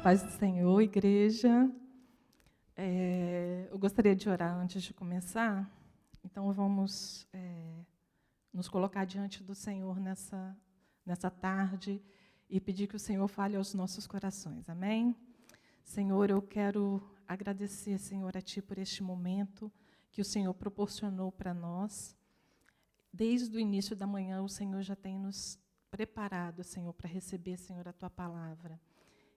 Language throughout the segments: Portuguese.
Paz do Senhor, igreja. Eu gostaria de orar antes de começar. Então, vamos nos colocar diante do Senhor nessa tarde e pedir que o Senhor fale aos nossos corações. Amém? Senhor, eu quero agradecer, Senhor, a Ti por este momento que o Senhor proporcionou para nós. Desde o início da manhã, o Senhor já tem nos preparado, Senhor, para receber, Senhor, a Tua palavra.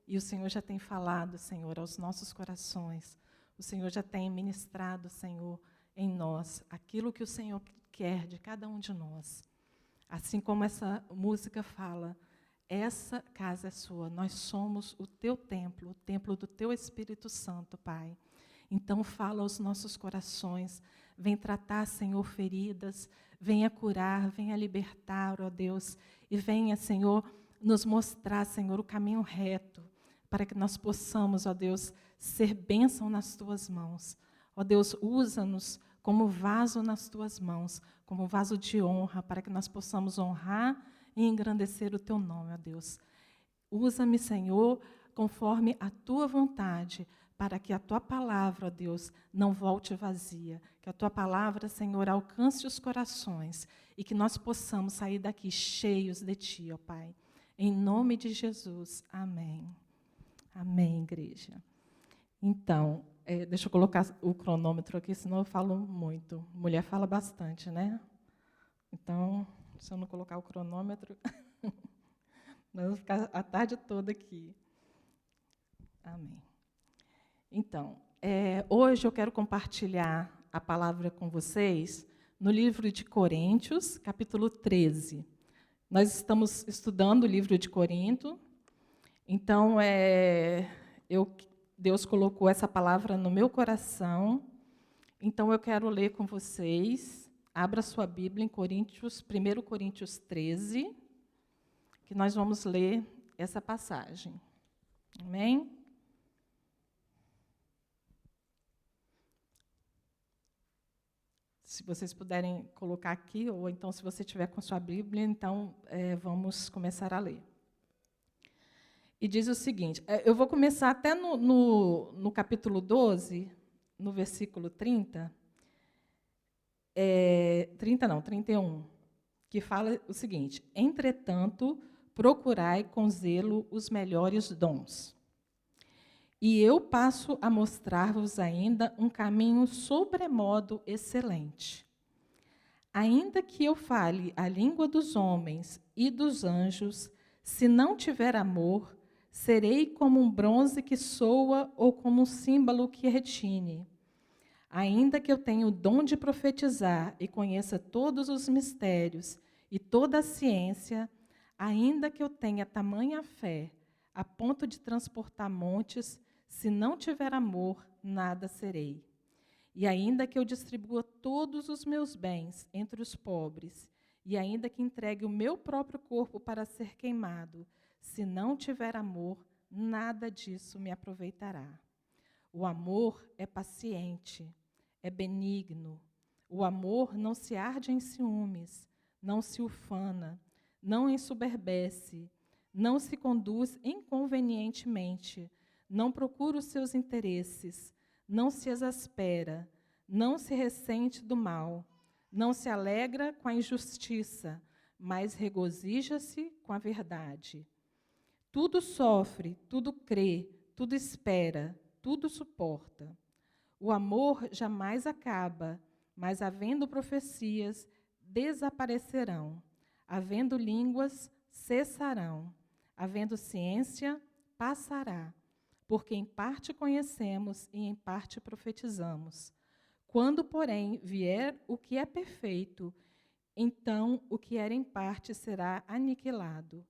E o Senhor já tem falado, Senhor, aos nossos corações. O Senhor já tem ministrado, Senhor, em nós, aquilo que o Senhor quer de cada um de nós. Assim como essa música fala, essa casa é sua, nós somos o Teu templo, o templo do Teu Espírito Santo, Pai. Então fala aos nossos corações, vem tratar, Senhor, feridas, venha curar, venha libertar, ó Deus, e venha, Senhor, nos mostrar, Senhor, o caminho reto, para que nós possamos, ó Deus, ser bênção nas Tuas mãos. Ó Deus, usa-nos como vaso nas Tuas mãos, como vaso de honra, para que nós possamos honrar e engrandecer o Teu nome, ó Deus. Usa-me, Senhor, conforme a Tua vontade, para que a Tua palavra, ó Deus, não volte vazia. Que a Tua palavra, Senhor, alcance os corações e que nós possamos sair daqui cheios de Ti, ó Pai. Em nome de Jesus, amém. Amém, igreja. Então, deixa eu colocar o cronômetro aqui, senão eu falo muito. Mulher fala bastante, né? Então, se eu não colocar o cronômetro, nós vamos ficar a tarde toda aqui. Amém. Então, hoje eu quero compartilhar a palavra com vocês no livro de Coríntios, capítulo 13. Nós estamos estudando o livro de Corinto. Então, Deus colocou essa palavra no meu coração. Então, eu quero ler com vocês. Abra sua Bíblia em 1 Coríntios 13, que nós vamos ler essa passagem. Amém? Se vocês puderem colocar aqui, ou então, se você tiver com sua Bíblia, então, vamos começar a ler. E diz o seguinte, eu vou começar até no capítulo 12, no versículo 30, 31, que fala o seguinte: entretanto, procurai com zelo os melhores dons. E eu passo a mostrar-vos ainda um caminho sobremodo excelente. Ainda que eu fale a língua dos homens e dos anjos, se não tiver amor, serei como um bronze que soa ou como um símbolo que retine. Ainda que eu tenha o dom de profetizar e conheça todos os mistérios e toda a ciência, ainda que eu tenha tamanha fé, a ponto de transportar montes, se não tiver amor, nada serei. E ainda que eu distribua todos os meus bens entre os pobres, e ainda que entregue o meu próprio corpo para ser queimado, se não tiver amor, nada disso me aproveitará. O amor é paciente, é benigno. O amor não se arde em ciúmes, não se ufana, não ensoberbece, não se conduz inconvenientemente, não procura os seus interesses, não se exaspera, não se ressente do mal, não se alegra com a injustiça, mas regozija-se com a verdade. Tudo sofre, tudo crê, tudo espera, tudo suporta. O amor jamais acaba, mas havendo profecias, desaparecerão. Havendo línguas, cessarão. Havendo ciência, passará. Porque em parte conhecemos e em parte profetizamos. Quando, porém, vier o que é perfeito, então o que era em parte será aniquilado.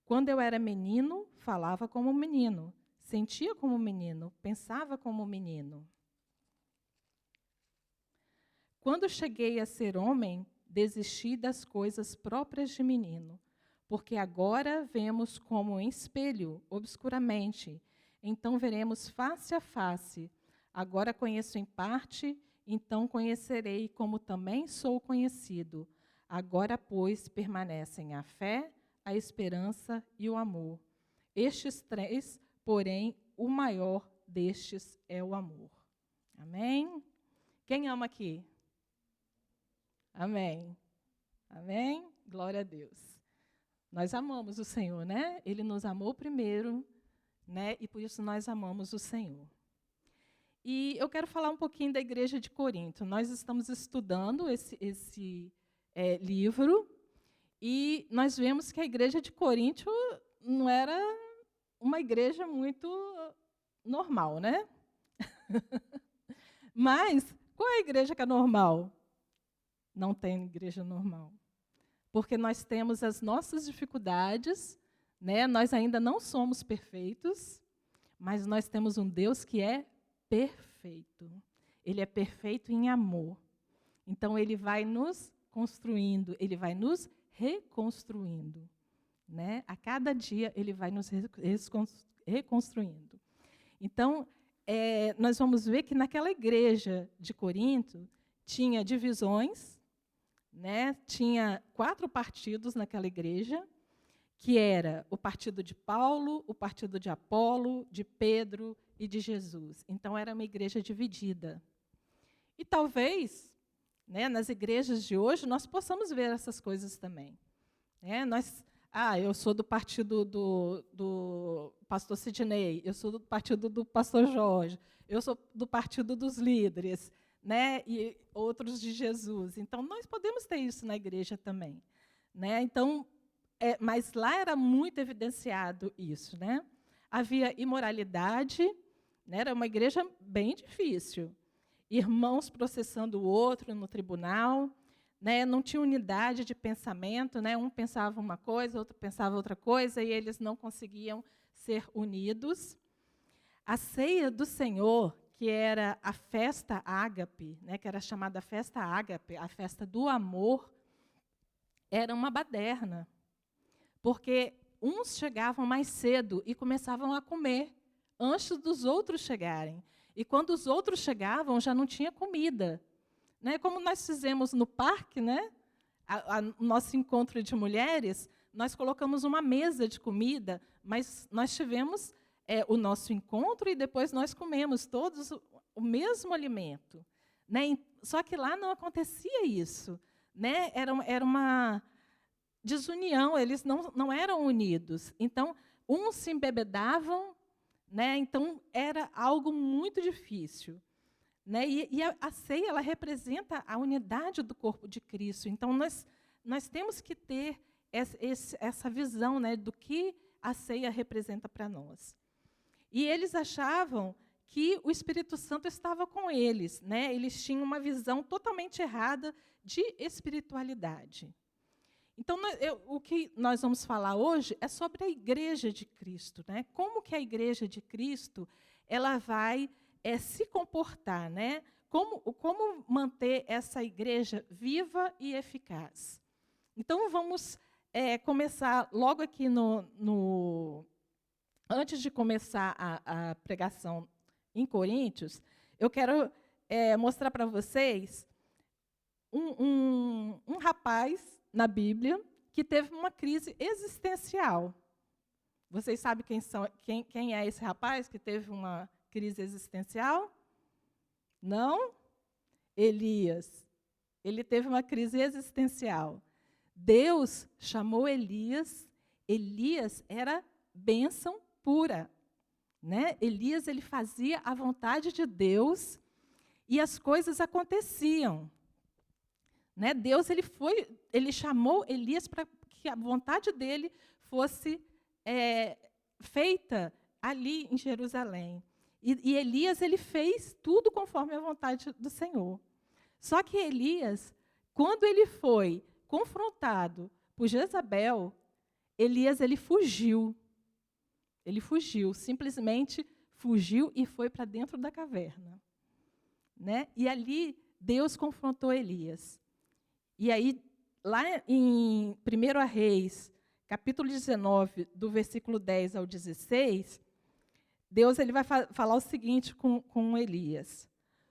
Quando eu era menino, falava como menino, sentia como menino, pensava como menino. Quando cheguei a ser homem, desisti das coisas próprias de menino, porque agora vemos como em espelho, obscuramente, então veremos face a face. Agora conheço em parte, então conhecerei como também sou conhecido. Agora, pois, permanecem a fé, a esperança e o amor. Estes três, porém, o maior destes é o amor. Amém? Quem ama aqui? Amém. Amém? Glória a Deus. Nós amamos o Senhor, né? Ele nos amou primeiro, né? E por isso nós amamos o Senhor. E eu quero falar um pouquinho da igreja de Corinto. Nós estamos estudando esse livro e nós vemos que a igreja de Corinto não era uma igreja muito normal, né? Mas qual é a igreja que é normal? Não tem igreja normal. Porque nós temos as nossas dificuldades, né? Nós ainda não somos perfeitos, mas nós temos um Deus que é perfeito. Ele é perfeito em amor. Então, ele vai nos construindo, ele vai nos reconstruindo. Né? A cada dia, ele vai nos reconstruindo. Então, nós vamos ver que naquela igreja de Corinto tinha divisões, né? Tinha 4 partidos naquela igreja, que era o partido de Paulo, o partido de Apolo, de Pedro e de Jesus. Então, era uma igreja dividida. E talvez, né, nas igrejas de hoje, nós possamos ver essas coisas também. Eu sou do partido do pastor Sidney, eu sou do partido do pastor Jorge, eu sou do partido dos líderes, né, e outros de Jesus. Então, nós podemos ter isso na igreja também. Né? Então, mas lá era muito evidenciado isso. Né? Havia imoralidade, né? Era uma igreja bem difícil. Irmãos processando o outro no tribunal, né? Não tinha unidade de pensamento, né? Um pensava uma coisa, outro pensava outra coisa, e eles não conseguiam ser unidos. A ceia do Senhor, que era a festa ágape, né? Que era chamada festa ágape, a festa do amor, era uma baderna, porque uns chegavam mais cedo e começavam a comer antes dos outros chegarem. E quando os outros chegavam, já não tinha comida. Né? Como nós fizemos no parque, né? O nosso encontro de mulheres, nós colocamos uma mesa de comida, mas nós tivemos o nosso encontro e depois nós comemos todos o mesmo alimento. Né? Só que lá não acontecia isso. Né? Era uma desunião, eles não eram unidos. Então, uns se embebedavam, né? Então, era algo muito difícil. Né? E a ceia ela representa a unidade do corpo de Cristo. Então, nós temos que ter essa visão, né, do que a ceia representa para nós. E eles achavam que o Espírito Santo estava com eles. Né? Eles tinham uma visão totalmente errada de espiritualidade. Então, o que nós vamos falar hoje é sobre a igreja de Cristo. Né? Como que a igreja de Cristo ela vai se comportar, né? Como manter essa igreja viva e eficaz. Então, vamos começar logo aqui antes de começar a pregação em Coríntios, eu quero mostrar para vocês um rapaz na Bíblia que teve uma crise existencial. Vocês sabem quem é esse rapaz que teve uma crise existencial? Não? Elias. Ele teve uma crise existencial. Deus chamou Elias. Elias era bênção pura. Né? Elias ele fazia a vontade de Deus e as coisas aconteciam. Né? Deus ele chamou Elias para que a vontade dele fosse feita ali em Jerusalém. E Elias ele fez tudo conforme a vontade do Senhor. Só que Elias, quando ele foi confrontado por Jezabel, Elias ele fugiu. Ele fugiu, simplesmente fugiu e foi para dentro da caverna. Né? E ali Deus confrontou Elias. E aí, lá em 1 Reis, capítulo 19, do versículo 10 ao 16, Deus ele vai falar o seguinte com Elias.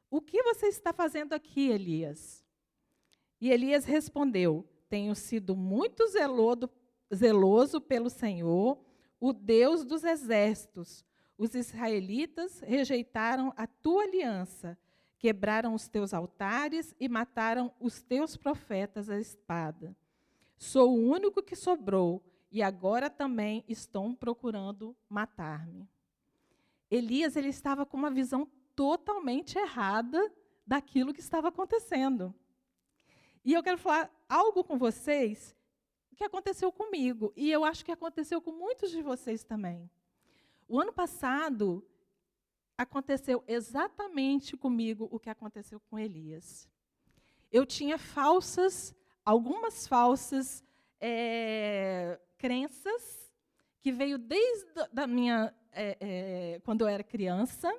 O que você está fazendo aqui, Elias? E Elias respondeu, tenho sido muito zeloso pelo Senhor, o Deus dos exércitos, Os israelitas rejeitaram a tua aliança, quebraram os teus altares e mataram os teus profetas à espada. Sou o único que sobrou, e agora também estão procurando matar-me. Elias, ele estava com uma visão totalmente errada daquilo que estava acontecendo. E eu quero falar algo com vocês que aconteceu comigo, e eu acho que aconteceu com muitos de vocês também. O ano passado, aconteceu exatamente comigo o que aconteceu com Elias. Eu tinha algumas falsas crenças, que veio desde da minha, quando eu era criança,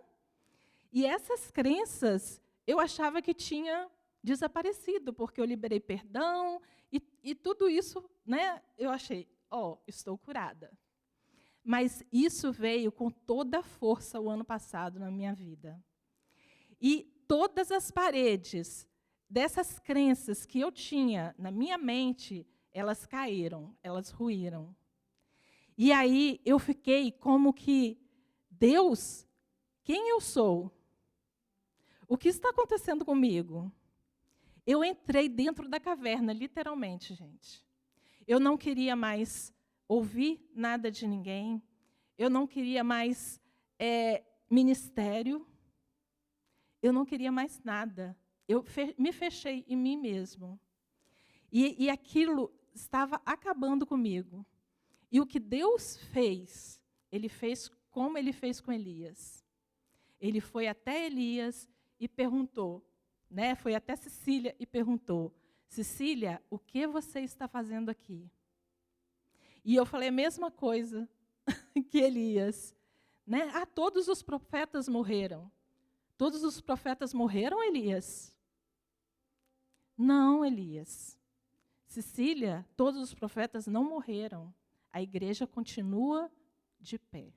e essas crenças eu achava que tinha desaparecido, porque eu liberei perdão, e tudo isso, né, eu achei, estou curada. Mas isso veio com toda a força o ano passado na minha vida. E todas as paredes dessas crenças que eu tinha na minha mente, elas caíram, elas ruíram. E aí eu fiquei como que, Deus, quem eu sou? O que está acontecendo comigo? Eu entrei dentro da caverna, literalmente, gente. Eu não queria mais ouvir nada de ninguém. Eu não queria mais ministério. Eu não queria mais nada. Eu me fechei em mim mesmo. E aquilo estava acabando comigo. E o que Deus fez, Ele fez como Ele fez com Elias. Ele foi até Elias e perguntou, né? Foi até Cecília e perguntou, Cecília, o que você está fazendo aqui? E eu falei a mesma coisa que Elias. Né? Todos os profetas morreram. Todos os profetas morreram, Elias? Não, Elias. Cecília, todos os profetas não morreram. A igreja continua de pé.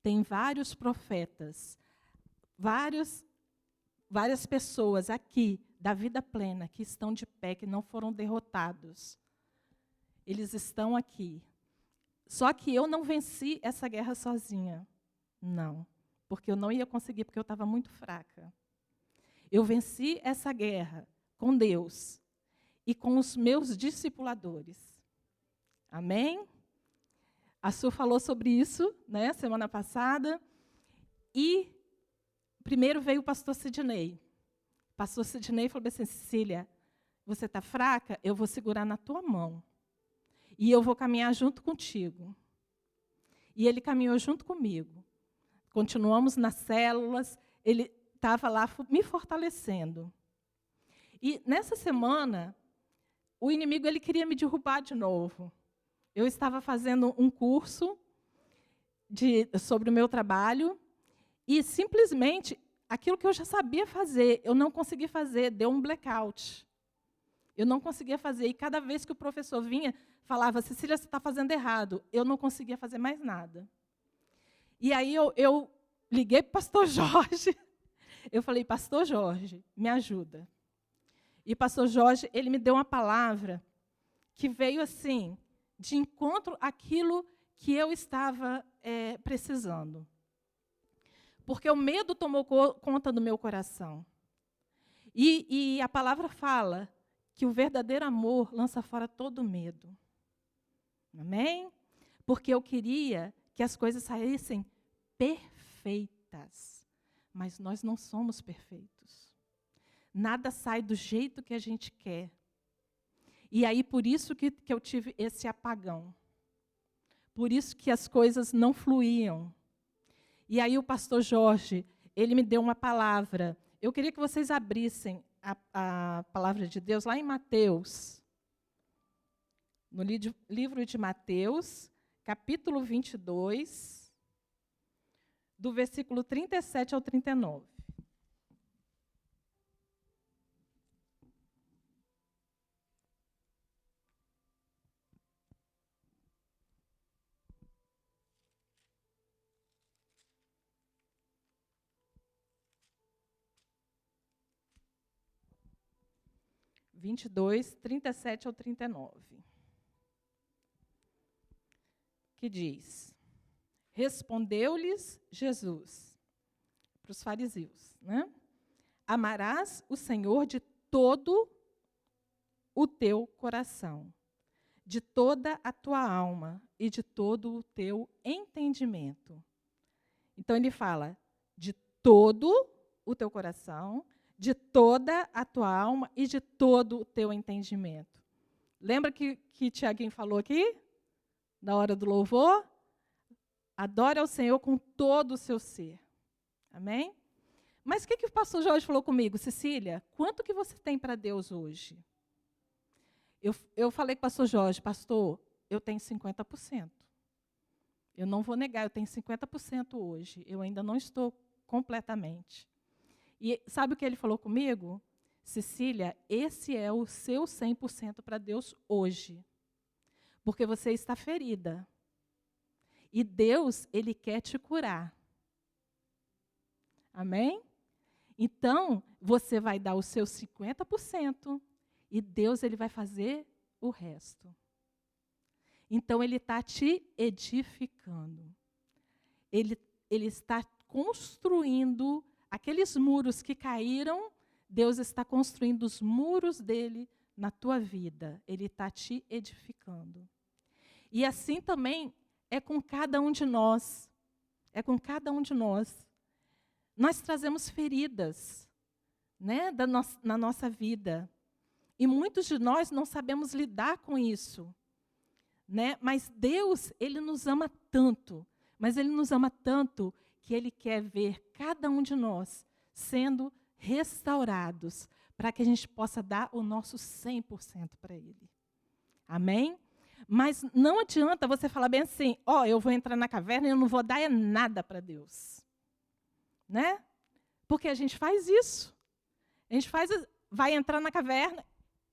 Tem vários profetas, várias pessoas aqui da vida plena que estão de pé, que não foram derrotados. Eles estão aqui. Só que eu não venci essa guerra sozinha. Não, porque eu não ia conseguir, porque eu estava muito fraca. Eu venci essa guerra com Deus e com os meus discipuladores. Amém? A Su falou sobre isso, né, semana passada. E primeiro veio o pastor Sidney. O pastor Sidney falou assim, Cecília, você está fraca? Eu vou segurar na tua mão. E eu vou caminhar junto contigo. E ele caminhou junto comigo. Continuamos nas células, ele estava lá me fortalecendo. E nessa semana, o inimigo ele queria me derrubar de novo. Eu estava fazendo um curso sobre o meu trabalho e simplesmente aquilo que eu já sabia fazer, eu não consegui fazer, deu um blackout. Eu não conseguia fazer. E cada vez que o professor vinha, falava, Cecília, você está fazendo errado. Eu não conseguia fazer mais nada. E aí eu liguei para o pastor Jorge. Eu falei, pastor Jorge, me ajuda. E o pastor Jorge, ele me deu uma palavra que veio assim, de encontro àquilo que eu estava precisando. Porque o medo tomou conta do meu coração. E a palavra fala que o verdadeiro amor lança fora todo medo. Amém? Porque eu queria que as coisas saíssem perfeitas. Mas nós não somos perfeitos. Nada sai do jeito que a gente quer. E aí, por isso que eu tive esse apagão. Por isso que as coisas não fluíam. E aí o pastor Jorge, ele me deu uma palavra. Eu queria que vocês abrissem a palavra de Deus lá em Mateus. No livro de Mateus, capítulo 22, do versículo 37 ao 39. (22, 37 ao 39). Que diz: Respondeu-lhes Jesus, para os fariseus, né? Amarás o Senhor de todo o teu coração, de toda a tua alma e de todo o teu entendimento. Então ele fala de todo o teu coração, de toda a tua alma e de todo o teu entendimento. Lembra que Tiaguinho falou aqui? Na hora do louvor? Adore ao Senhor com todo o seu ser. Amém? Mas o que o pastor Jorge falou comigo? Cecília, quanto que você tem para Deus hoje? Eu falei com o pastor Jorge, pastor, eu tenho 50%. Eu não vou negar, eu tenho 50% hoje. Eu ainda não estou completamente. E sabe o que ele falou comigo? Cecília, esse é o seu 100% para Deus hoje. Porque você está ferida. E Deus, Ele quer te curar. Amém? Então, você vai dar o seu 50% e Deus, Ele vai fazer o resto. Então, Ele está te edificando. Ele está construindo aqueles muros que caíram, Deus está construindo os muros dele na tua vida. Ele está te edificando. E assim também é com cada um de nós. É com cada um de nós. Nós trazemos feridas, né, na nossa vida. E muitos de nós não sabemos lidar com isso. Né? Mas Deus, Ele nos ama tanto. Mas Ele nos ama tanto que Ele quer ver cada um de nós sendo restaurados para que a gente possa dar o nosso 100% para Ele. Amém? Mas não adianta você falar bem assim, eu vou entrar na caverna e eu não vou dar nada para Deus. Né? Porque a gente faz isso. A gente vai entrar na caverna,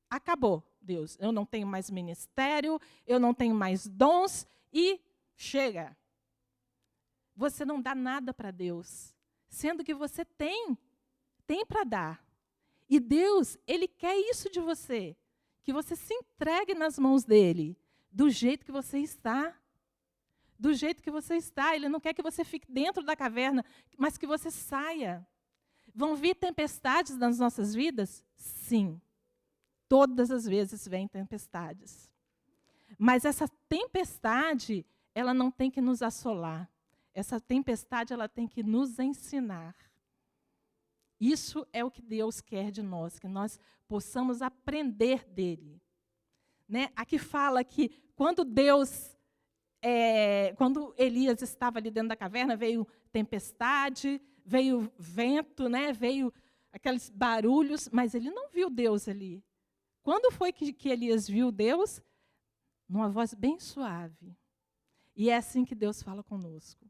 acabou, Deus. Eu não tenho mais ministério, eu não tenho mais dons e chega. Você não dá nada para Deus, sendo que você tem para dar. E Deus, Ele quer isso de você, que você se entregue nas mãos dEle, do jeito que você está. Do jeito que você está. Ele não quer que você fique dentro da caverna, mas que você saia. Vão vir tempestades nas nossas vidas? Sim. Todas as vezes vêm tempestades. Mas essa tempestade, ela não tem que nos assolar. Essa tempestade, ela tem que nos ensinar. Isso é o que Deus quer de nós, que nós possamos aprender dele. Né? Aqui fala que quando quando Elias estava ali dentro da caverna, veio tempestade, veio vento, né? Veio aqueles barulhos, mas ele não viu Deus ali. Quando foi que Elias viu Deus? Numa voz bem suave. E é assim que Deus fala conosco.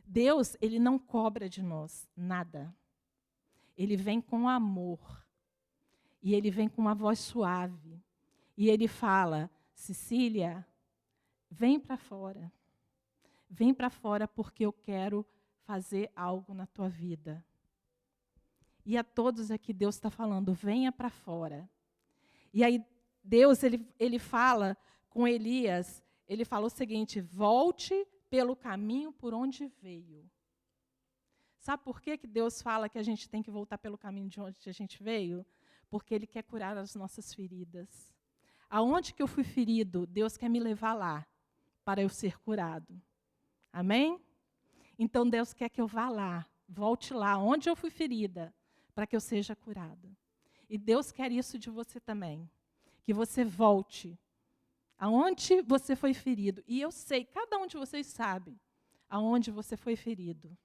Deus, Ele não cobra de nós nada. Ele vem com amor. E Ele vem com uma voz suave. E Ele fala, Cecília, vem para fora. Vem para fora porque eu quero fazer algo na tua vida. E a todos aqui Deus está falando, venha para fora. E aí Deus, ele fala com Elias, ele fala o seguinte, volte pelo caminho por onde veio. Sabe por que Deus fala que a gente tem que voltar pelo caminho de onde a gente veio? Porque Ele quer curar as nossas feridas. Aonde que eu fui ferido, Deus quer me levar lá, para eu ser curado. Amém? Então Deus quer que eu vá lá, volte lá, onde eu fui ferida, para que eu seja curada. E Deus quer isso de você também. Que você volte aonde você foi ferido. E eu sei, cada um de vocês sabe aonde você foi ferido.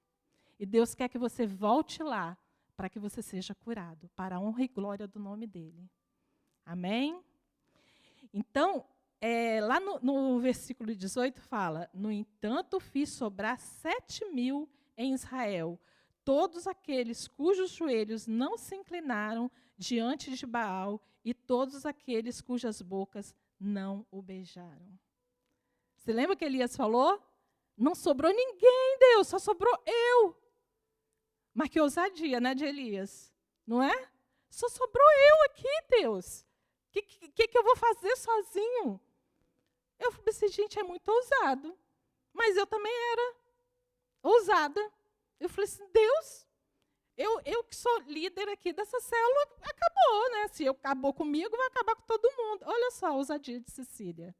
E Deus quer que você volte lá para que você seja curado, para a honra e glória do nome dEle. Amém? Então, lá no versículo 18 fala, no entanto, fiz sobrar 7.000 em Israel, todos aqueles cujos joelhos não se inclinaram diante de Baal e todos aqueles cujas bocas não o beijaram. Você lembra que Elias falou? Não sobrou ninguém, Deus, só sobrou eu. Mas que ousadia, né, de Elias? Não é? Só sobrou eu aqui, Deus. O que eu vou fazer sozinho? Eu pensei, gente, é muito ousado. Mas eu também era. ousada. Eu falei assim, Deus, eu que sou líder aqui dessa célula, acabou, né? Se eu acabou comigo, vai acabar com todo mundo. Olha só a ousadia de Cecília.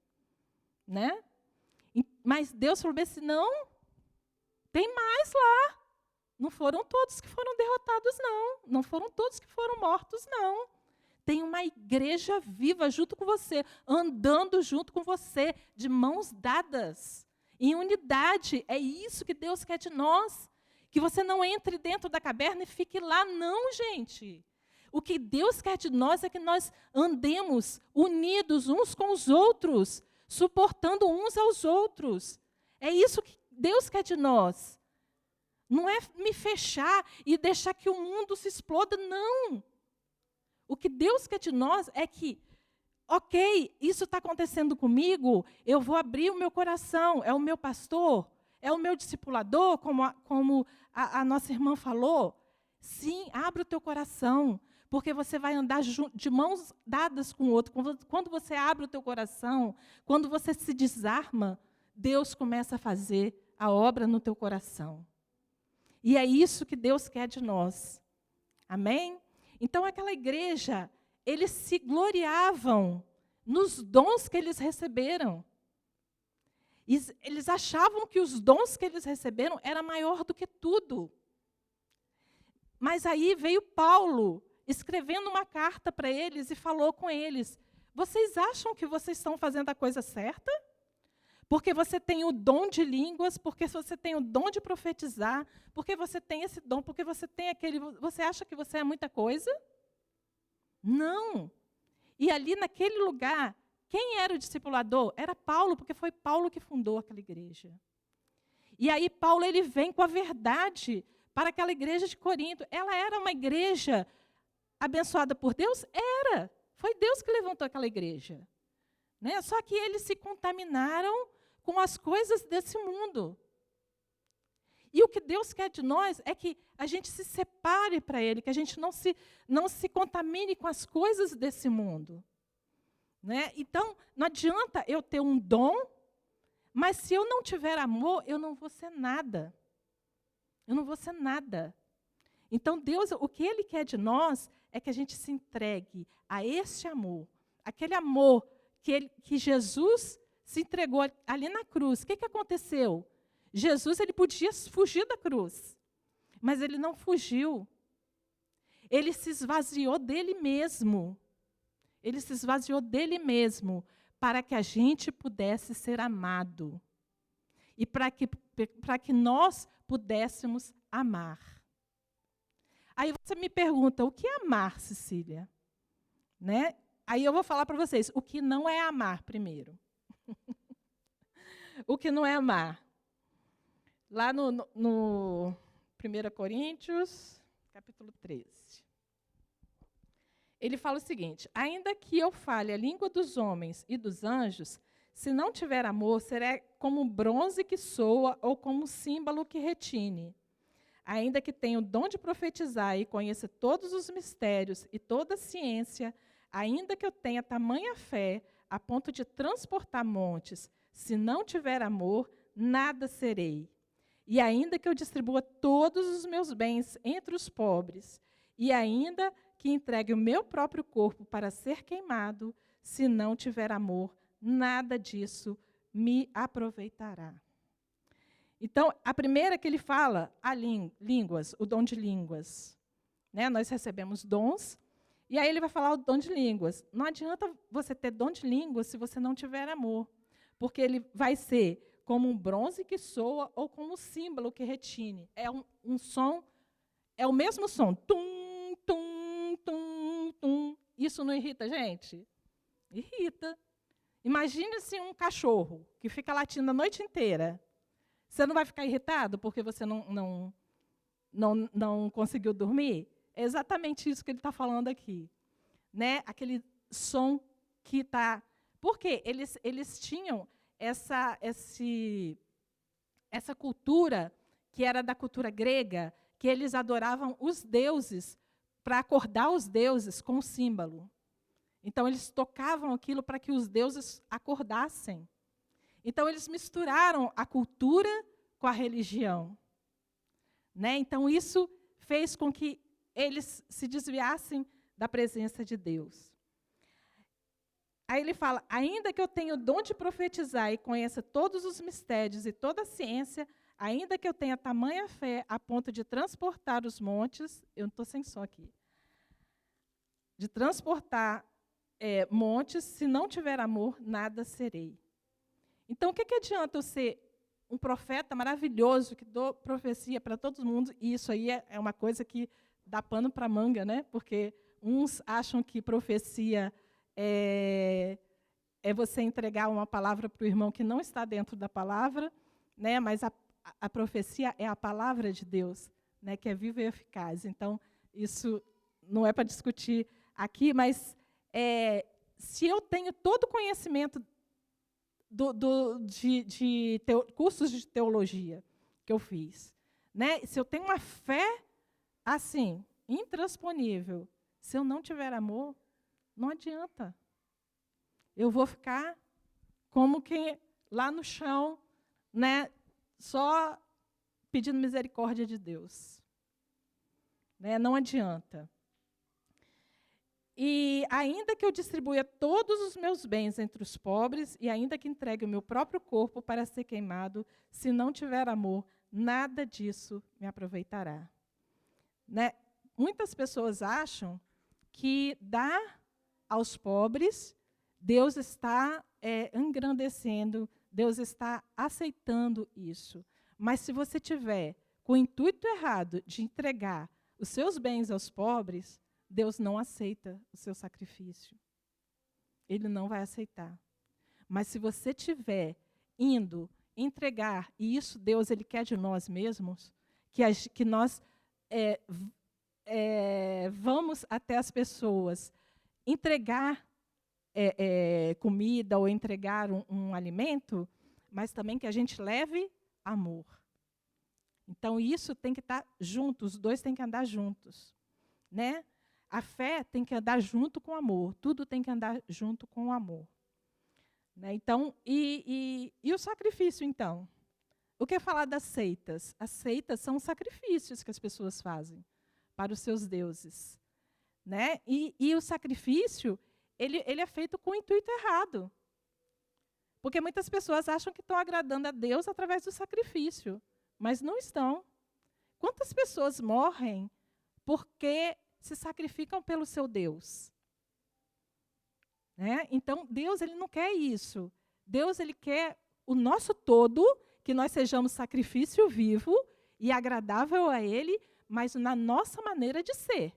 Né? Mas Deus falou assim, não, tem mais lá. Não foram todos que foram derrotados, não. Não foram todos que foram mortos, não. Tem uma igreja viva junto com você, andando junto com você, de mãos dadas, em unidade. É isso que Deus quer de nós. Que você não entre dentro da caverna e fique lá, não, gente. O que Deus quer de nós é que nós andemos unidos uns com os outros, suportando uns aos outros. É isso que Deus quer de nós. Não é me fechar e deixar que o mundo se exploda, não. O que Deus quer de nós é que, ok, isso está acontecendo comigo, eu vou abrir o meu coração, é o meu pastor, é o meu discipulador, como a nossa irmã falou. Sim, abre o teu coração, porque você vai andar de mãos dadas com o outro. Quando você abre o teu coração, quando você se desarma, Deus começa a fazer a obra no teu coração. E é isso que Deus quer de nós. Amém? Então, aquela igreja, eles se gloriavam nos dons que eles receberam. Eles achavam que os dons que eles receberam era maior do que tudo. Mas aí veio Paulo, escrevendo uma carta para eles e falou com eles, vocês acham que vocês estão fazendo a coisa certa? Porque você tem o dom de línguas, porque você tem o dom de profetizar, porque você tem esse dom, porque você tem aquele... Você acha que você é muita coisa? Não. E ali naquele lugar, quem era o discipulador? Era Paulo, porque foi Paulo que fundou aquela igreja. E aí Paulo ele vem com a verdade para aquela igreja de Corinto. Ela era uma igreja abençoada por Deus? Era. Foi Deus que levantou aquela igreja. Né? Só que eles se contaminaram com as coisas desse mundo. E o que Deus quer de nós é que a gente se separe para Ele, que a gente não se contamine com as coisas desse mundo. Né? Então, não adianta eu ter um dom, mas se eu não tiver amor, eu não vou ser nada. Eu não vou ser nada. Então, Deus, o que Ele quer de nós é que a gente se entregue a esse amor, aquele amor que Jesus se entregou ali na cruz. O que aconteceu? Jesus ele podia fugir da cruz, mas ele não fugiu. Ele se esvaziou dele mesmo. Ele se esvaziou dele mesmo para que a gente pudesse ser amado. E para que nós pudéssemos amar. Aí você me pergunta, o que é amar, Cecília? Né? Aí eu vou falar para vocês, o que não é amar primeiro. O que não é amar. Lá no 1 Coríntios, capítulo 13. Ele fala o seguinte, ainda que eu fale a língua dos homens e dos anjos, se não tiver amor, será como bronze que soa ou como símbolo que retine. Ainda que tenha o dom de profetizar e conheça todos os mistérios e toda a ciência, ainda que eu tenha tamanha fé, a ponto de transportar montes, se não tiver amor, nada serei. E ainda que eu distribua todos os meus bens entre os pobres, e ainda que entregue o meu próprio corpo para ser queimado, se não tiver amor, nada disso me aproveitará. Então, a primeira que ele fala, línguas, o dom de línguas. Né? Nós recebemos dons, e aí ele vai falar o dom de línguas. Não adianta você ter dom de línguas se você não tiver amor, porque ele vai ser como um bronze que soa ou como um símbolo que retine. É um som, é o mesmo som. Tum, tum, tum, tum. Isso não irrita a gente? Irrita. Imagine-se um cachorro que fica latindo a noite inteira. Você não vai ficar irritado porque você não conseguiu dormir? É exatamente isso que ele está falando aqui. Né? Aquele som que está... Por quê? Eles tinham essa cultura, que era da cultura grega, que eles adoravam os deuses, para acordar os deuses com o símbolo. Então, eles tocavam aquilo para que os deuses acordassem. Então, eles misturaram a cultura com a religião. Né? Então, isso fez com que eles se desviassem da presença de Deus. Aí ele fala, ainda que eu tenha o dom de profetizar e conheça todos os mistérios e toda a ciência, ainda que eu tenha tamanha fé a ponto de transportar os montes, eu não estou sem som aqui, de transportar montes, se não tiver amor, nada serei. Então, o que adianta eu ser um profeta maravilhoso, que dou profecia para todo mundo, e isso aí é uma coisa que dá pano para manga, né? Porque uns acham que profecia é você entregar uma palavra para o irmão que não está dentro da palavra, né? Mas a profecia é a palavra de Deus, né? Que é viva e eficaz. Então, isso não é para discutir aqui, mas se eu tenho todo o conhecimento de cursos de teologia que eu fiz, né? Se eu tenho uma fé assim, intransponível, se eu não tiver amor, não adianta. Eu vou ficar como quem lá no chão, né? Só pedindo misericórdia de Deus. Né? Não adianta. E ainda que eu distribua todos os meus bens entre os pobres, e ainda que entregue o meu próprio corpo para ser queimado, se não tiver amor, nada disso me aproveitará. Né? Muitas pessoas acham que dar aos pobres, Deus está engrandecendo, Deus está aceitando isso. Mas se você tiver com o intuito errado de entregar os seus bens aos pobres, Deus não aceita o seu sacrifício. Ele não vai aceitar. Mas se você tiver indo entregar, e isso Deus ele quer de nós mesmos, que nós vamos até as pessoas entregar comida ou entregar um alimento, mas também que a gente leve amor. Então, isso tem que estar junto, os dois têm que andar juntos. Né? A fé tem que andar junto com o amor, tudo tem que andar junto com o amor. Né? Então, e o sacrifício, então? O que é falar das seitas? As seitas são sacrifícios que as pessoas fazem para os seus deuses. Né? E o sacrifício, ele é feito com o intuito errado. Porque muitas pessoas acham que estão agradando a Deus através do sacrifício, mas não estão. Quantas pessoas morrem porque se sacrificam pelo seu Deus? Né? Então, Deus ele não quer isso. Deus ele quer o nosso todo, que nós sejamos sacrifício vivo e agradável a Ele, mas na nossa maneira de ser.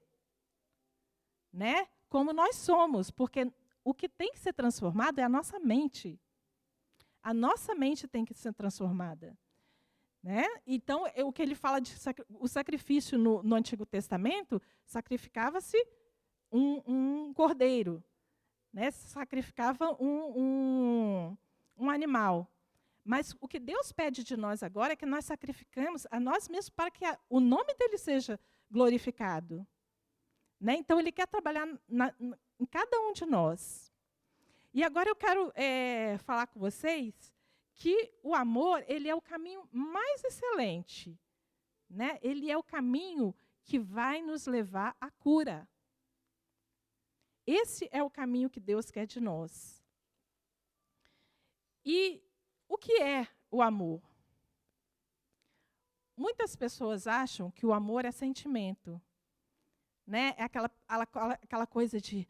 Né? Como nós somos, porque o que tem que ser transformado é a nossa mente. A nossa mente tem que ser transformada. Né? Então, o que ele fala de o sacrifício no Antigo Testamento, sacrificava-se um cordeiro, né? Sacrificava um animal. Mas o que Deus pede de nós agora é que nós sacrificamos a nós mesmos para que o nome dele seja glorificado. Né? Então, ele quer trabalhar em cada um de nós. E agora eu quero falar com vocês que o amor ele é o caminho mais excelente. Né? Ele é o caminho que vai nos levar à cura. Esse é o caminho que Deus quer de nós. E o que é o amor? Muitas pessoas acham que o amor é sentimento. Né? É aquela coisa de,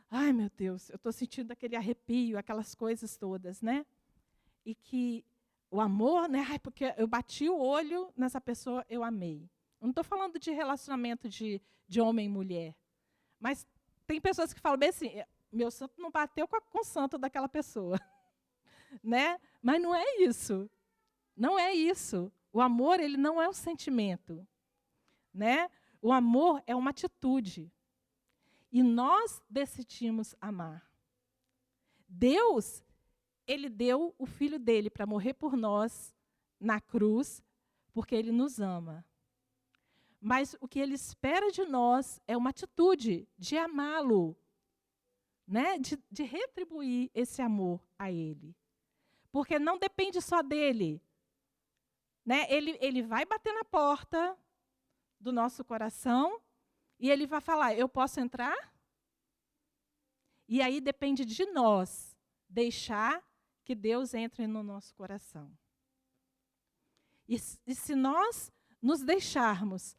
ai meu Deus, eu estou sentindo aquele arrepio, aquelas coisas todas, né? E que o amor, né? Ai, porque eu bati o olho nessa pessoa, eu amei. Eu não estou falando de relacionamento de homem e mulher, mas tem pessoas que falam bem assim, meu santo não bateu com o santo daquela pessoa, né? Mas não é isso. Não é isso. O amor ele não é um sentimento, né? O amor é uma atitude. E nós decidimos amar. Deus, ele deu o Filho dele para morrer por nós na cruz, porque ele nos ama. Mas o que ele espera de nós é uma atitude de amá-lo, né? De retribuir esse amor a ele. Porque não depende só dele. Né? Ele vai bater na porta, do nosso coração e ele vai falar, eu posso entrar? E aí depende de nós deixar que Deus entre no nosso coração. E se nós nos deixarmos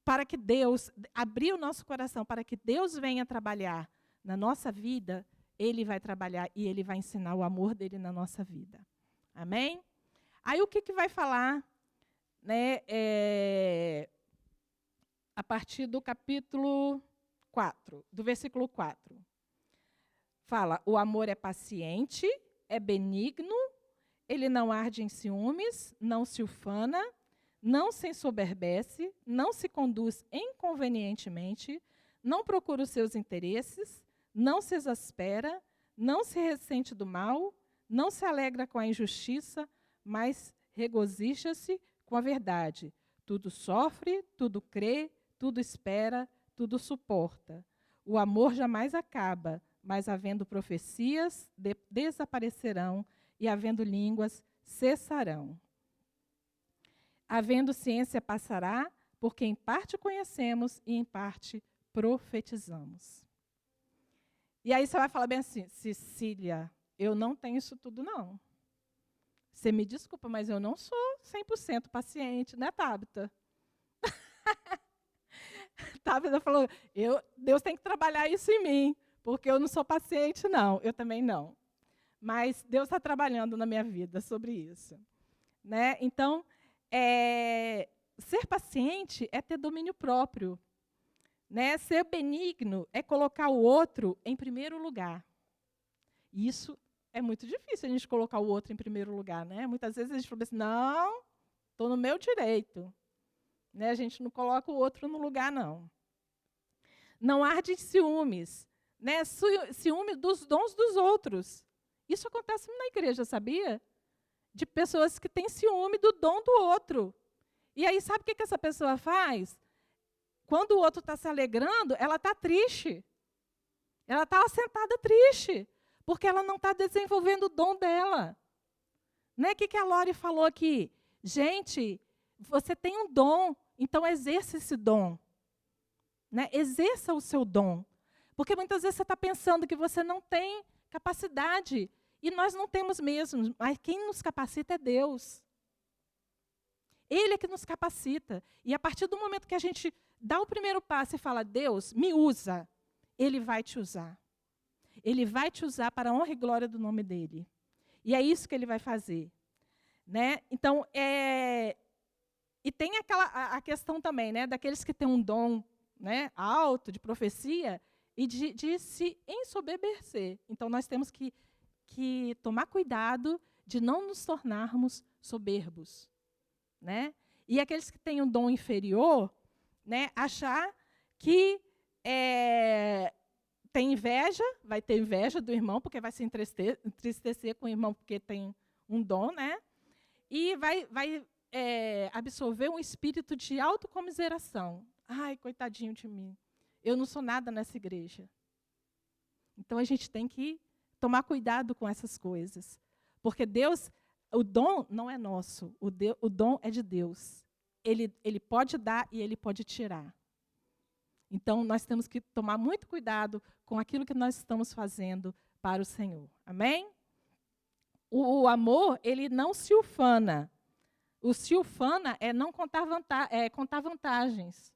para que Deus, abrir o nosso coração para que Deus venha trabalhar na nossa vida, Ele vai trabalhar e Ele vai ensinar o amor dEle na nossa vida. Amém? Aí o que vai falar, né, a partir do capítulo 4, do versículo 4. Fala, o amor é paciente, é benigno, ele não arde em ciúmes, não se ufana, não se ensoberbece, não se conduz inconvenientemente, não procura os seus interesses, não se exaspera, não se ressente do mal, não se alegra com a injustiça, mas regozija-se com a verdade. Tudo sofre, tudo crê, tudo espera, tudo suporta. O amor jamais acaba, mas havendo profecias, desaparecerão, e havendo línguas, cessarão. Havendo ciência, passará, porque em parte conhecemos e em parte profetizamos. E aí você vai falar bem assim, Cecília, eu não tenho isso tudo, não. Você me desculpa, mas eu não sou 100% paciente, né, Tabita? Tabita falou, Deus tem que trabalhar isso em mim, porque eu não sou paciente, não. Eu também não. Mas Deus está trabalhando na minha vida sobre isso. Né? Então, ser paciente é ter domínio próprio. Né? Ser benigno é colocar o outro em primeiro lugar. E isso é muito difícil, a gente colocar o outro em primeiro lugar. Né? Muitas vezes a gente fala assim, não, estou no meu direito. Né? A gente não coloca o outro no lugar, não. Não arde em ciúmes. Né? Ciúme dos dons dos outros. Isso acontece na igreja, sabia? De pessoas que têm ciúme do dom do outro. E aí, sabe o que essa pessoa faz? Quando o outro está se alegrando, ela está triste. Ela está sentada triste, porque ela não está desenvolvendo o dom dela. Né? O que a Lori falou aqui? Gente, você tem um dom, então exerça esse dom. Né? Exerça o seu dom. Porque muitas vezes você está pensando que você não tem capacidade. E nós não temos mesmo, mas quem nos capacita é Deus. Ele é que nos capacita. E a partir do momento que a gente dá o primeiro passo e fala, Deus, me usa, Ele vai te usar. Ele vai te usar para a honra e glória do nome dEle. E é isso que Ele vai fazer. Né? Então, e tem a questão também, né, daqueles que têm um dom, né, alto, de profecia, e de se ensoberbecer. Então, nós temos que tomar cuidado de não nos tornarmos soberbos. Né? E aqueles que têm um dom inferior, né, achar que tem inveja, vai ter inveja do irmão, porque vai se entristecer com o irmão porque tem um dom, né? E vai absorver um espírito de autocomiseração. Ai, coitadinho de mim, eu não sou nada nessa igreja. Então, a gente tem que tomar cuidado com essas coisas. Porque Deus, o dom não é nosso, o dom é de Deus. Ele pode dar e Ele pode tirar. Então, nós temos que tomar muito cuidado com aquilo que nós estamos fazendo para o Senhor. Amém? O amor, ele não se ufana. O se ufana é não contar, contar vantagens.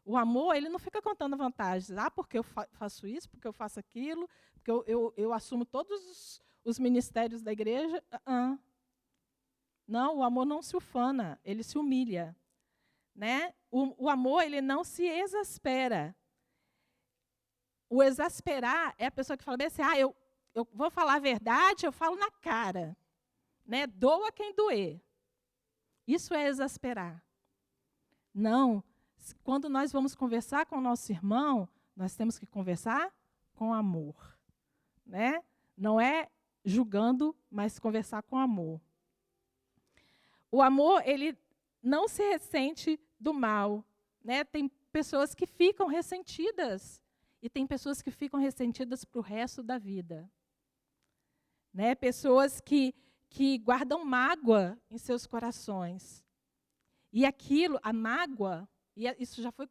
O amor, ele não fica contando vantagens. Ah, porque eu faço isso, porque eu faço aquilo, porque eu assumo todos os ministérios da igreja. Não, o amor não se ufana, ele se humilha. Né? O amor, ele não se exaspera. O exasperar é a pessoa que fala bem assim, eu vou falar a verdade, eu falo na cara. Né? Doa quem doer. Isso é exasperar. Não. Quando nós vamos conversar com o nosso irmão, nós temos que conversar com amor. Né? Não é julgando, mas conversar com amor. O amor, ele não se ressente do mal. Né? Tem pessoas que ficam ressentidas. E tem pessoas que ficam ressentidas para o resto da vida. Né? Pessoas que guardam mágoa em seus corações. E aquilo, a mágoa, isso já foi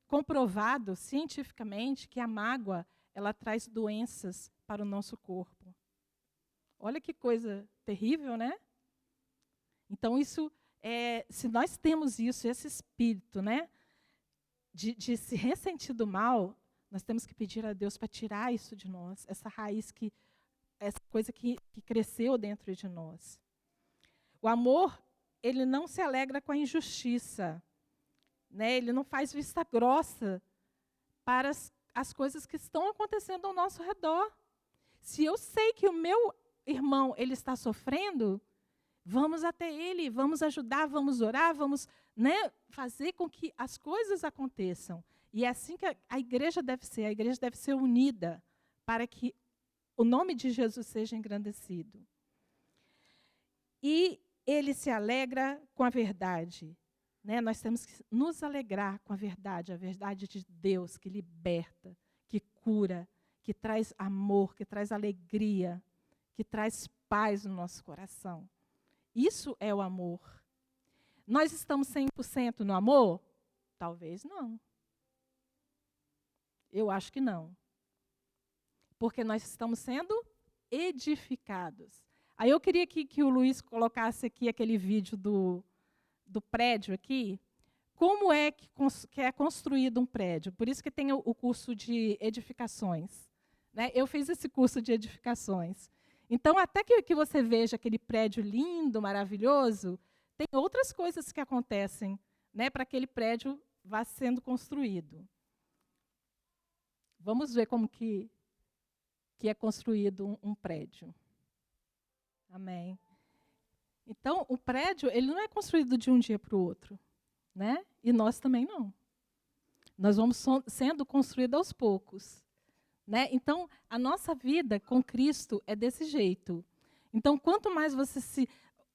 comprovado cientificamente que a mágoa, ela traz doenças para o nosso corpo. Olha que coisa terrível, né? Então, se nós temos isso, esse espírito, né, de se ressentir do mal, nós temos que pedir a Deus para tirar isso de nós, essa raiz, essa coisa que cresceu dentro de nós. O amor, ele não se alegra com a injustiça, né? Ele não faz vista grossa para as coisas que estão acontecendo ao nosso redor. Se eu sei que o meu irmão ele está sofrendo, vamos até ele, vamos ajudar, vamos orar, vamos, né, fazer com que as coisas aconteçam. E é assim que a igreja deve ser unida para que o nome de Jesus seja engrandecido. E ele se alegra com a verdade. Né? Nós temos que nos alegrar com a verdade de Deus que liberta, que cura, que traz amor, que traz alegria, que traz paz no nosso coração. Isso é o amor. Nós estamos 100% no amor? Talvez não. Eu acho que não. Porque nós estamos sendo edificados. Aí eu queria que o Luiz colocasse aqui aquele vídeo do prédio aqui. Como é que é construído um prédio? Por isso que tem o curso de edificações. Né? Eu fiz esse curso de edificações. Então, até que você veja aquele prédio lindo, maravilhoso, tem outras coisas que acontecem, né, para aquele prédio vá sendo construído. Vamos ver como que é construído um prédio. Amém. Então, o prédio ele não é construído de um dia para o outro, né? E nós também não. Nós vamos sendo construídos aos poucos. Né? Então, a nossa vida com Cristo é desse jeito. Então, quanto mais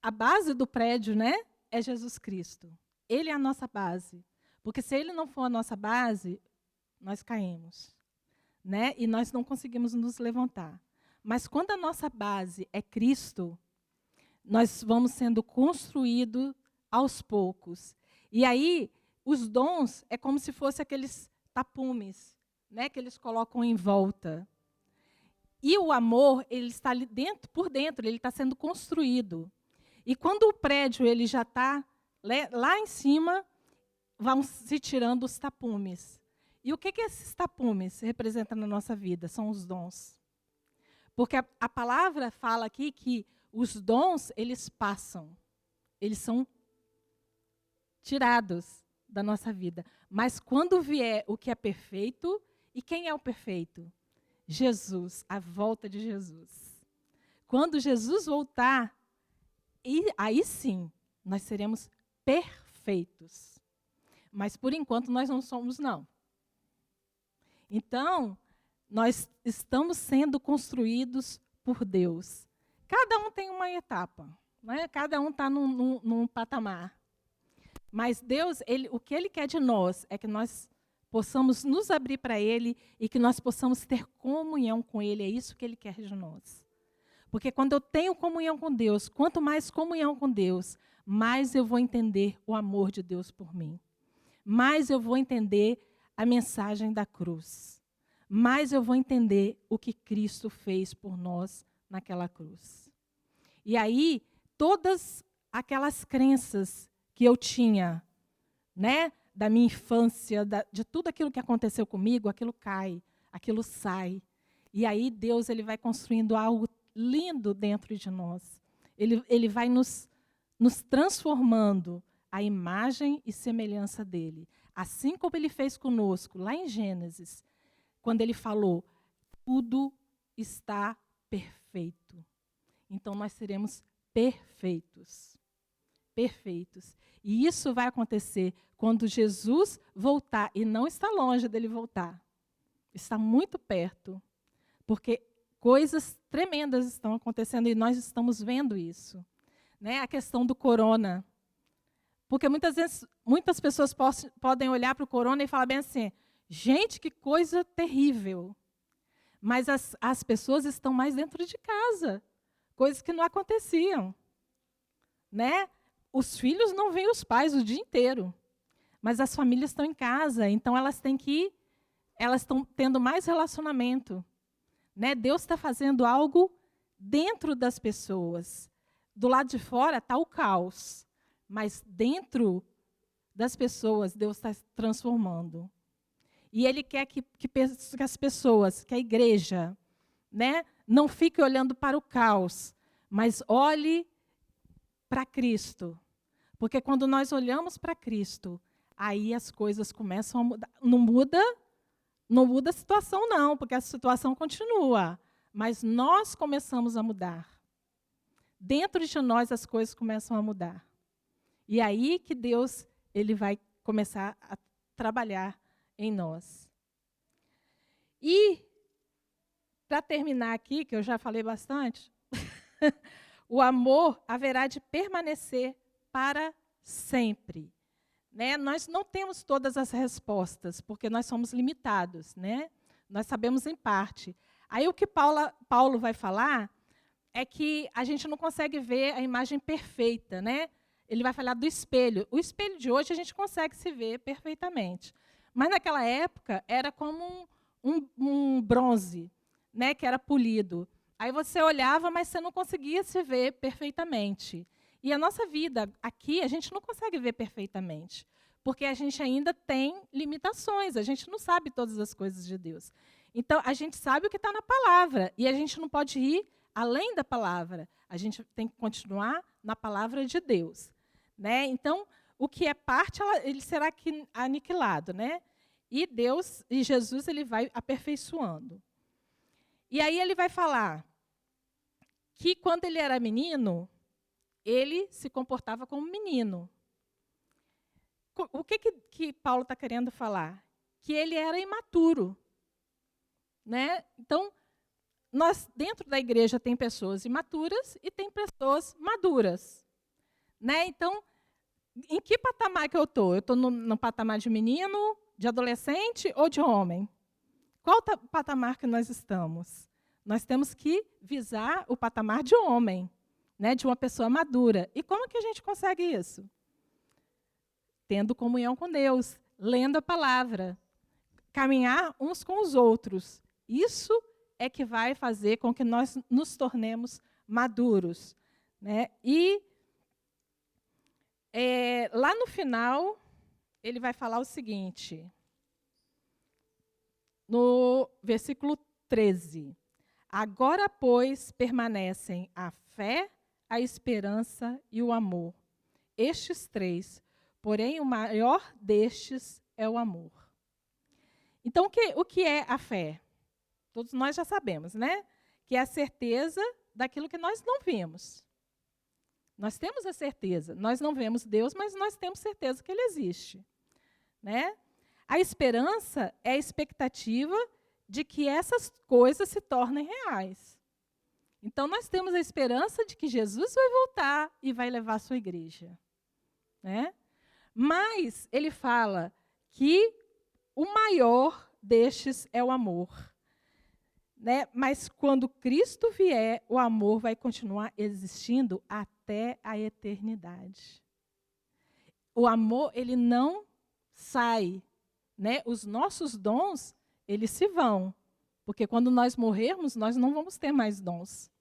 a base do prédio, né, é Jesus Cristo. Ele é a nossa base. Porque se ele não for a nossa base, nós caímos. Né? E nós não conseguimos nos levantar. Mas quando a nossa base é Cristo, nós vamos sendo construídos aos poucos. E aí, os dons é como se fossem aqueles tapumes, né, que eles colocam em volta. E o amor, ele está ali por dentro, ele está sendo construído. E quando o prédio ele já está lá em cima, vão se tirando os tapumes. E o que esses tapumes representam na nossa vida? São os dons. Porque a palavra fala aqui que os dons, eles passam. Eles são tirados da nossa vida. Mas quando vier o que é perfeito, e quem é o perfeito? Jesus, a volta de Jesus. Quando Jesus voltar, aí sim, nós seremos perfeitos. Mas, por enquanto, nós não somos, não. Então, nós estamos sendo construídos por Deus. Cada um tem uma etapa, né? Cada um está num patamar. Mas Deus, o que Ele quer de nós é que nós possamos nos abrir para Ele e que nós possamos ter comunhão com Ele. É isso que Ele quer de nós. Porque quando eu tenho comunhão com Deus, quanto mais comunhão com Deus, mais eu vou entender o amor de Deus por mim. Mais eu vou entender a mensagem da cruz. Mais eu vou entender o que Cristo fez por nós naquela cruz. E aí, todas aquelas crenças que eu tinha, né, da minha infância, de tudo aquilo que aconteceu comigo, aquilo cai, aquilo sai. E aí Deus ele vai construindo algo lindo dentro de nós. Ele vai nos transformando à imagem e semelhança dele. Assim como ele fez conosco, lá em Gênesis, quando ele falou, tudo está perfeito. Então nós seremos perfeitos. Perfeitos. E isso vai acontecer quando Jesus voltar, e não está longe dele voltar. Está muito perto, porque coisas tremendas estão acontecendo e nós estamos vendo isso. Né? A questão do corona. Porque muitas vezes, muitas pessoas podem olhar para o corona e falar bem assim, gente, que coisa terrível. Mas as pessoas estão mais dentro de casa, coisas que não aconteciam. Né? os filhos não veem os pais o dia inteiro, mas as famílias estão em casa, então elas estão tendo mais relacionamento. Né? Deus está fazendo algo dentro das pessoas. Do lado de fora está o caos, mas dentro das pessoas Deus está transformando. E Ele quer que as pessoas, que a igreja, né, não fique olhando para o caos, mas olhe para Cristo. Porque quando nós olhamos para Cristo, aí as coisas começam a mudar. Não muda a situação, não, porque a situação continua. Mas nós começamos a mudar. Dentro de nós as coisas começam a mudar. E aí que Deus ele vai começar a trabalhar em nós. E, para terminar aqui, que eu já falei bastante, o amor haverá de permanecer para sempre. Né? Nós não temos todas as respostas, porque nós somos limitados. Né? Nós sabemos em parte. Aí o que Paulo vai falar é que a gente não consegue ver a imagem perfeita. Né? Ele vai falar do espelho. O espelho de hoje a gente consegue se ver perfeitamente. Mas naquela época era como um bronze, né, que era polido. Aí você olhava, mas você não conseguia se ver perfeitamente. E a nossa vida aqui, a gente não consegue ver perfeitamente, porque a gente ainda tem limitações, a gente não sabe todas as coisas de Deus. Então, a gente sabe o que está na palavra, e a gente não pode ir além da palavra. A gente tem que continuar na palavra de Deus. Né? Então, o que é parte, ele será aniquilado. Né? E Deus, e Jesus, ele vai aperfeiçoando. E aí ele vai falar que quando ele era menino, ele se comportava como menino. O que Paulo está querendo falar? Que ele era imaturo. Né? Então, nós, dentro da igreja, tem pessoas imaturas e tem pessoas maduras. Né? Então, em que patamar que eu estou? Eu estou no patamar de menino, de adolescente ou de homem? Qual o patamar que nós estamos? Nós temos que visar o patamar de homem, né, de uma pessoa madura. E como que a gente consegue isso? Tendo comunhão com Deus, lendo a palavra, caminhar uns com os outros. Isso é que vai fazer com que nós nos tornemos maduros. Né? E lá no final, ele vai falar o seguinte, no versículo 13. Agora, pois, permanecem a fé, a esperança e o amor. Estes três, porém, o maior destes é o amor. Então, o que é a fé? Todos nós já sabemos, né? Que é a certeza daquilo que nós não vimos. Nós temos a certeza. Nós não vemos Deus, mas nós temos certeza que Ele existe. Né? A esperança é a expectativa de que essas coisas se tornem reais. Então, nós temos a esperança de que Jesus vai voltar e vai levar a sua igreja. Né? Mas ele fala que o maior destes é o amor. Né? Mas quando Cristo vier, o amor vai continuar existindo até a eternidade. O amor, ele não sai. Né? Os nossos dons, eles se vão. Porque quando nós morrermos, nós não vamos ter mais dons.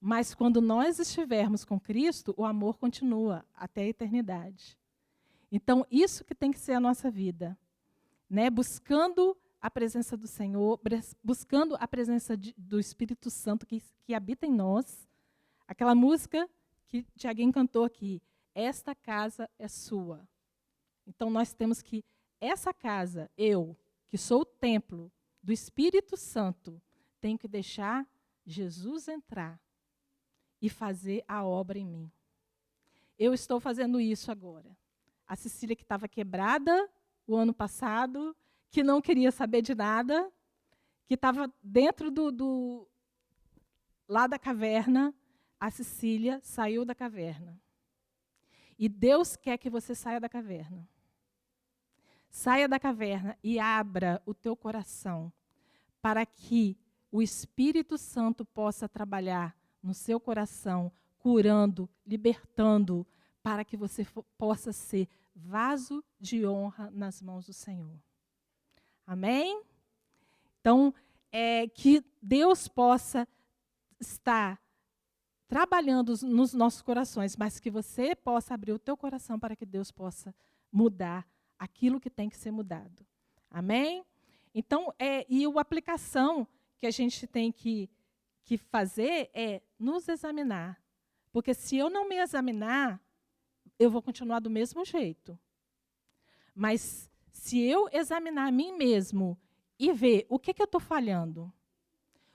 Mas quando nós estivermos com Cristo, o amor continua até a eternidade. Então, isso que tem que ser a nossa vida. Né? Buscando a presença do Senhor, buscando a presença do Espírito Santo que habita em nós. Aquela música que Tiaguinho cantou aqui, esta casa é sua. Então, nós temos que, essa casa, eu, que sou o templo do Espírito Santo, tenho que deixar Jesus entrar e fazer a obra em mim. Eu estou fazendo isso agora. A Cecília, que estava quebrada o ano passado, que não queria saber de nada, que estava dentro lá da caverna, a Cecília saiu da caverna. E Deus quer que você saia da caverna. Saia da caverna e abra o teu coração para que o Espírito Santo possa trabalhar no seu coração, curando, libertando, para que você possa ser vaso de honra nas mãos do Senhor. Amém? Então, que Deus possa estar trabalhando nos nossos corações, mas que você possa abrir o teu coração para que Deus possa mudar aquilo que tem que ser mudado. Amém? Então, e a aplicação que a gente tem que fazer é nos examinar. Porque se eu não me examinar, eu vou continuar do mesmo jeito. Mas se eu examinar a mim mesmo e ver o que eu estou falhando,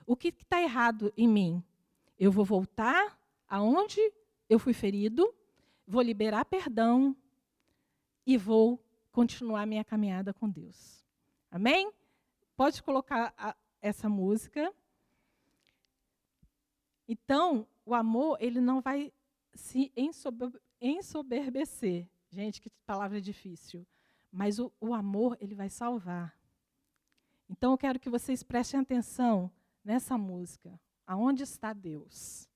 o que está errado em mim, eu vou voltar aonde eu fui ferido, vou liberar perdão e vou continuar minha caminhada com Deus. Amém? Pode colocar essa música. Então, o amor, ele não vai se ensoberbecer. Gente, que palavra difícil. Mas o amor, ele vai salvar. Então, eu quero que vocês prestem atenção nessa música. Aonde está Deus?